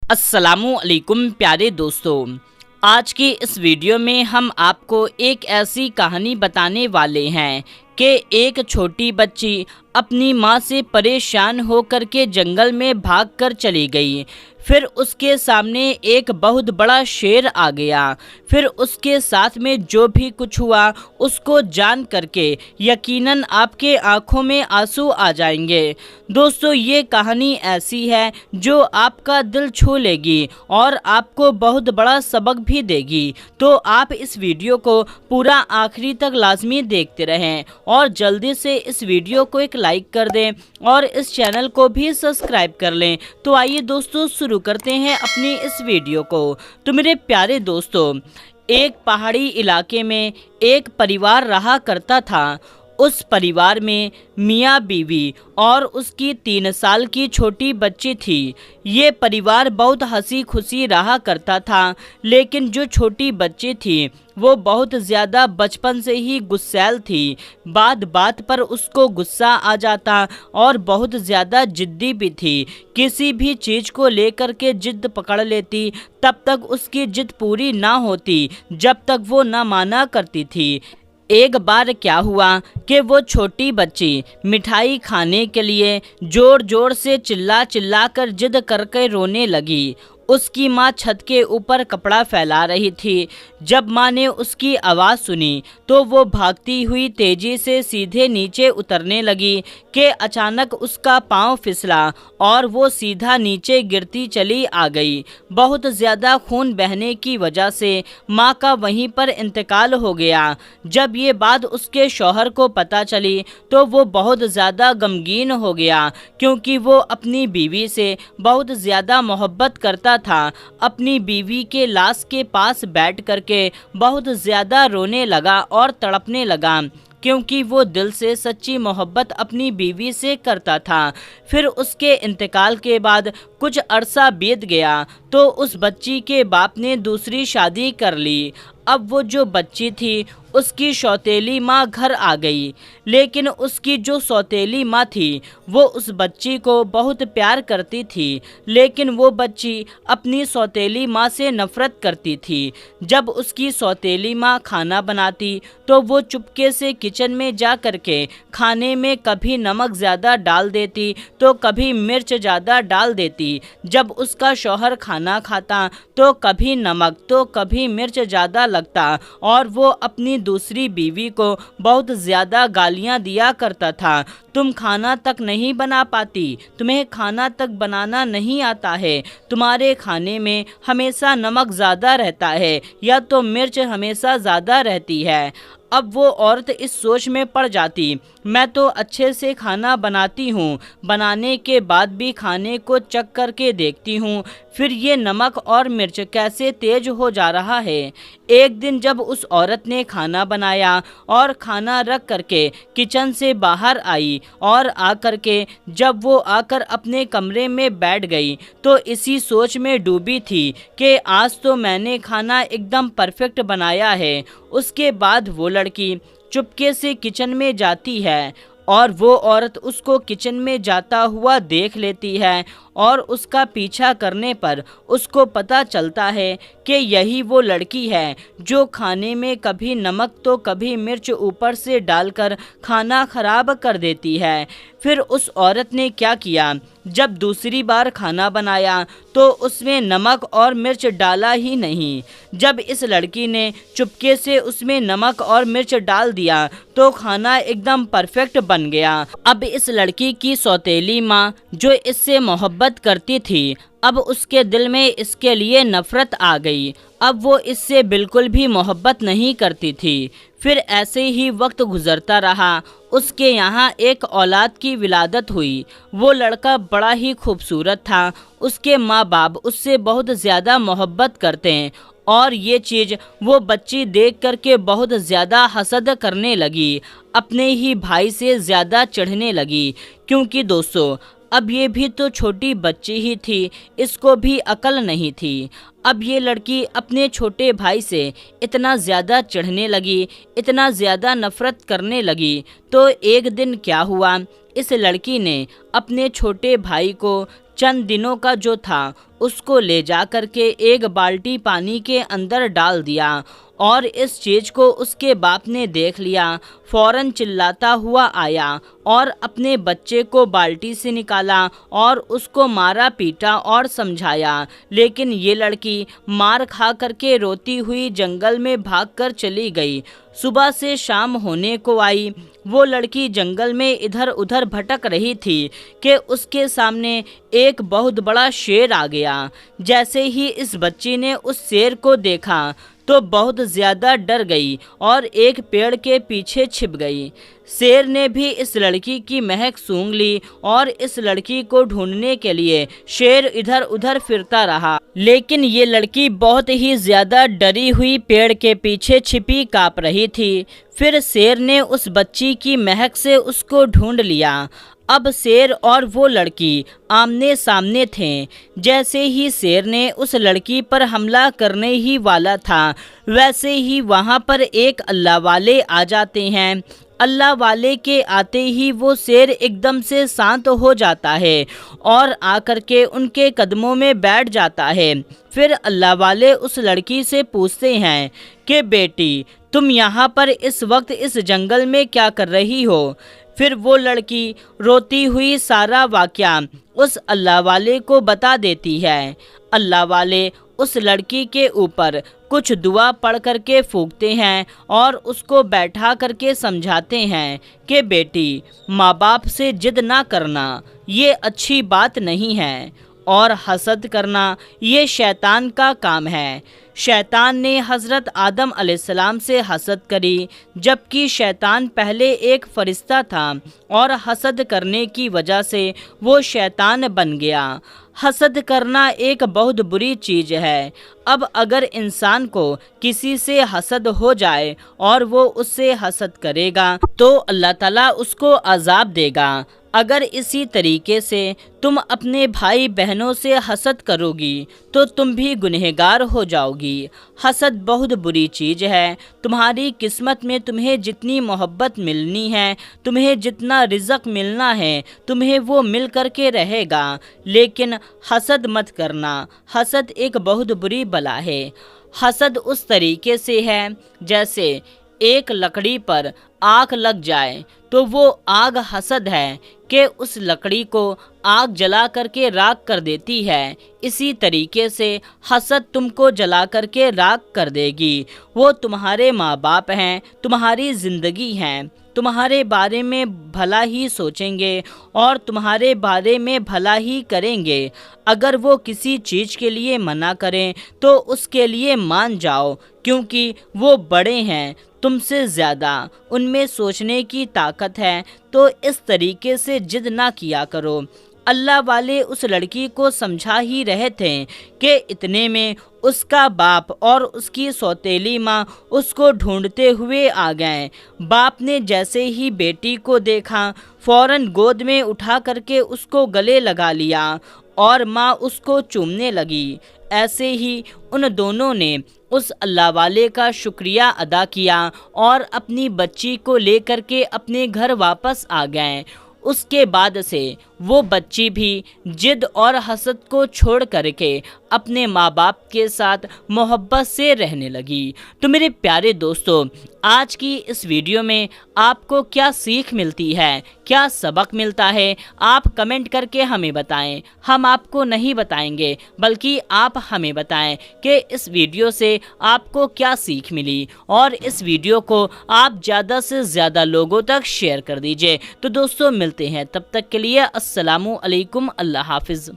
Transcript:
अस्सलामु अलैकुम प्यारे दोस्तों। आज की इस वीडियो में हम आपको एक ऐसी कहानी बताने वाले हैं कि एक छोटी बच्ची अपनी माँ से परेशान होकर के जंगल में भागकर चली गई। फिर उसके सामने एक बहुत बड़ा शेर आ गया। फिर उसके साथ में जो भी कुछ हुआ उसको जान करके यकीनन आपके आंखों में आंसू आ जाएंगे। दोस्तों, ये कहानी ऐसी है जो आपका दिल छू लेगी और आपको बहुत बड़ा सबक भी देगी। तो आप इस वीडियो को पूरा आखिरी तक लाजमी देखते रहें और जल्दी से इस वीडियो को एक लाइक कर दें और इस चैनल को भी सब्सक्राइब कर लें। तो आइए दोस्तों, शुरू करते हैं अपनी इस वीडियो को। तो मेरे प्यारे दोस्तों, एक पहाड़ी इलाके में एक परिवार रहा करता था। उस परिवार में मियाँ बीवी और उसकी 3 साल की छोटी बच्ची थी। ये परिवार बहुत हंसी खुशी रहा करता था, लेकिन जो छोटी बच्ची थी वो बहुत ज़्यादा बचपन से ही गुस्सैल थी। बात बात पर उसको गुस्सा आ जाता और बहुत ज़्यादा जिद्दी भी थी। किसी भी चीज़ को लेकर के जिद पकड़ लेती, तब तक उसकी जिद पूरी ना होती जब तक वो ना माना करती थी। एक बार क्या हुआ कि वो छोटी बच्ची मिठाई खाने के लिए ज़ोर ज़ोर से चिल्ला चिल्ला कर जिद करके रोने लगी। उसकी माँ छत के ऊपर कपड़ा फैला रही थी। जब माँ ने उसकी आवाज़ सुनी तो वो भागती हुई तेज़ी से सीधे नीचे उतरने लगी कि अचानक उसका पाँव फिसला और वो सीधा नीचे गिरती चली आ गई। बहुत ज़्यादा खून बहने की वजह से माँ का वहीं पर इंतकाल हो गया। जब ये बात उसके शौहर को पता चली तो वो बहुत ज़्यादा गमगीन हो गया, क्योंकि वो अपनी बीवी से बहुत ज़्यादा मोहब्बत करता था। अपनी बीवी के लाश के पास बैठ करके बहुत ज़्यादा रोने लगा और तड़पने लगा, क्योंकि वो दिल से सच्ची मोहब्बत अपनी बीवी से करता था। फिर उसके इंतकाल के बाद कुछ अरसा बीत गया तो उस बच्ची के बाप ने दूसरी शादी कर ली। अब वो जो बच्ची थी उसकी सौतेली माँ घर आ गई, लेकिन उसकी जो सौतेली माँ थी वो उस बच्ची को बहुत प्यार करती थी, लेकिन वो बच्ची अपनी सौतेली माँ से नफ़रत करती थी। जब उसकी सौतेली माँ खाना बनाती तो वो चुपके से किचन में जा कर के खाने में कभी नमक ज़्यादा डाल देती तो कभी मिर्च ज़्यादा डाल देती। जब उसका शौहर खाना खाता तो कभी नमक तो कभी मिर्च ज़्यादा लगता और वो अपनी दूसरी बीवी को बहुत ज़्यादा गालियां दिया करता था। तुम खाना तक नहीं बना पाती, तुम्हें खाना तक बनाना नहीं आता है, तुम्हारे खाने में हमेशा नमक ज़्यादा रहता है या तो मिर्च हमेशा ज़्यादा रहती है। अब वो औरत इस सोच में पड़ जाती, मैं तो अच्छे से खाना बनाती हूँ, बनाने के बाद भी खाने को चख करके देखती हूँ फिर ये नमक और मिर्च कैसे तेज हो जा रहा है। एक दिन जब उस औरत ने खाना बनाया और खाना रख करके किचन से बाहर आई और आकर के जब वो आकर अपने कमरे में बैठ गई तो इसी सोच में डूबी थी कि आज तो मैंने खाना एकदम परफेक्ट बनाया है। उसके बाद वो लड़की चुपके से किचन में जाती है और वो औरत उसको किचन में जाता हुआ देख लेती है और उसका पीछा करने पर उसको पता चलता है कि यही वो लड़की है जो खाने में कभी नमक तो कभी मिर्च ऊपर से डालकर खाना खराब कर देती है। फिर उस औरत ने क्या किया, जब दूसरी बार खाना बनाया तो उसमें नमक और मिर्च डाला ही नहीं। जब इस लड़की ने चुपके से उसमें नमक और मिर्च डाल दिया तो खाना एकदम परफेक्ट बन गया। अब इस लड़की की सौतेली माँ जो इससे मोहब्बत करती थी, अब उसके दिल में इसके लिए नफ़रत आ गई। अब वो इससे बिल्कुल भी मोहब्बत नहीं करती थी। फिर ऐसे ही वक्त गुजरता रहा। उसके यहाँ एक औलाद की विलादत हुई। वो लड़का बड़ा ही खूबसूरत था। उसके माँ बाप उससे बहुत ज़्यादा मोहब्बत करते हैं और ये चीज़ वो बच्ची देख करके बहुत ज़्यादा हसद करने लगी, अपने ही भाई से ज़्यादा चढ़ने लगी। क्योंकि दोस्तों, अब ये भी तो छोटी बच्ची ही थी, इसको भी अकल नहीं थी। अब ये लड़की अपने छोटे भाई से इतना ज़्यादा चढ़ने लगी, इतना ज़्यादा नफ़रत करने लगी। तो एक दिन क्या हुआ, इस लड़की ने अपने छोटे भाई को चंद दिनों का जो था उसको ले जा कर के एक बाल्टी पानी के अंदर डाल दिया और इस चीज़ को उसके बाप ने देख लिया। फ़ौरन चिल्लाता हुआ आया और अपने बच्चे को बाल्टी से निकाला और उसको मारा पीटा और समझाया, लेकिन ये लड़की मार खा करके रोती हुई जंगल में भागकर चली गई। सुबह से शाम होने को आई, वो लड़की जंगल में इधर उधर भटक रही थी कि उसके सामने एक बहुत बड़ा शेर आ गया। जैसे ही इस बच्ची ने उस शेर को देखा तो बहुत ज़्यादा डर गई और एक पेड़ के पीछे छिप गई। शेर ने भी इस लड़की की महक सूंघ ली और इस लड़की को ढूंढने के लिए शेर इधर उधर फिरता रहा, लेकिन ये लड़की बहुत ही ज़्यादा डरी हुई पेड़ के पीछे छिपी काँप रही थी। फिर शेर ने उस बच्ची की महक से उसको ढूंढ लिया। अब शेर और वो लड़की आमने सामने थे। जैसे ही शेर ने उस लड़की पर हमला करने ही वाला था, वैसे ही वहाँ पर एक अल्लाह वाले आ जाते हैं। अल्लाह वाले के आते ही वो शेर एकदम से शांत हो जाता है और आकर के उनके कदमों में बैठ जाता है। फिर अल्लाह वाले उस लड़की से पूछते हैं कि बेटी, तुम यहाँ पर इस वक्त इस जंगल में क्या कर रही हो? फिर वो लड़की रोती हुई सारा वाक़या उस अल्लाह वाले को बता देती है। अल्लाह वाले उस लड़की के ऊपर कुछ दुआ पढ़ करके फूंकते हैं और उसको बैठा करके समझाते हैं कि बेटी, माँ बाप से जिद ना करना, ये अच्छी बात नहीं है, और हसद करना ये शैतान का काम है। शैतान ने हज़रत आदम अलैहिस्सलाम से हसद करी, जबकि शैतान पहले एक फ़रिश्ता था और हसद करने की वजह से वो शैतान बन गया। हसद करना एक बहुत बुरी चीज़ है। अब अगर इंसान को किसी से हसद हो जाए और वो उससे हसद करेगा तो अल्लाह ताला उसको अज़ाब देगा। अगर इसी तरीके से तुम अपने भाई बहनों से हसद करोगी तो तुम भी गुनहगार हो जाओगी। हसद बहुत बुरी चीज़ है। तुम्हारी किस्मत में तुम्हें जितनी मोहब्बत मिलनी है, तुम्हें जितना रिज़्क़ मिलना है, तुम्हें वो मिल कर के रहेगा, लेकिन हसद मत करना। हसद एक बहुत बुरी बला है। हसद उस तरीके से है जैसे एक लकड़ी पर आग लग जाए तो वो आग हसद है कि उस लकड़ी को आग जला करके राख कर देती है। इसी तरीके से हसद तुमको जला करके राख कर देगी। वो तुम्हारे माँ बाप हैं, तुम्हारी ज़िंदगी हैं, तुम्हारे बारे में भला ही सोचेंगे और तुम्हारे बारे में भला ही करेंगे। अगर वो किसी चीज़ के लिए मना करें तो उसके लिए मान जाओ, क्योंकि वो बड़े हैं तुमसे ज़्यादा, उनमें सोचने की ताकत है। तो इस तरीके से जिद ना किया करो। अल्लाह वाले उस लड़की को समझा ही रहे थे कि इतने में उसका बाप और उसकी सौतेली माँ उसको ढूंढते हुए आ गए। बाप ने जैसे ही बेटी को देखा फ़ौरन गोद में उठा करके उसको गले लगा लिया और माँ उसको चूमने लगी। ऐसे ही उन दोनों ने उस अल्लाह वाले का शुक्रिया अदा किया और अपनी बच्ची को लेकर के अपने घर वापस आ गए। उसके बाद से वो बच्ची भी जिद और हसद को छोड़ करके अपने माँ बाप के साथ मोहब्बत से रहने लगी। तो मेरे प्यारे दोस्तों, आज की इस वीडियो में आपको क्या सीख मिलती है, क्या सबक मिलता है, आप कमेंट करके हमें बताएं। हम आपको नहीं बताएंगे बल्कि आप हमें बताएं कि इस वीडियो से आपको क्या सीख मिली, और इस वीडियो को आप ज़्यादा से ज़्यादा लोगों तक शेयर कर दीजिए। तो दोस्तों, मिलते हैं तब तक के लिए अस्सलामु अलैकुम, अल्लाह हाफिज़।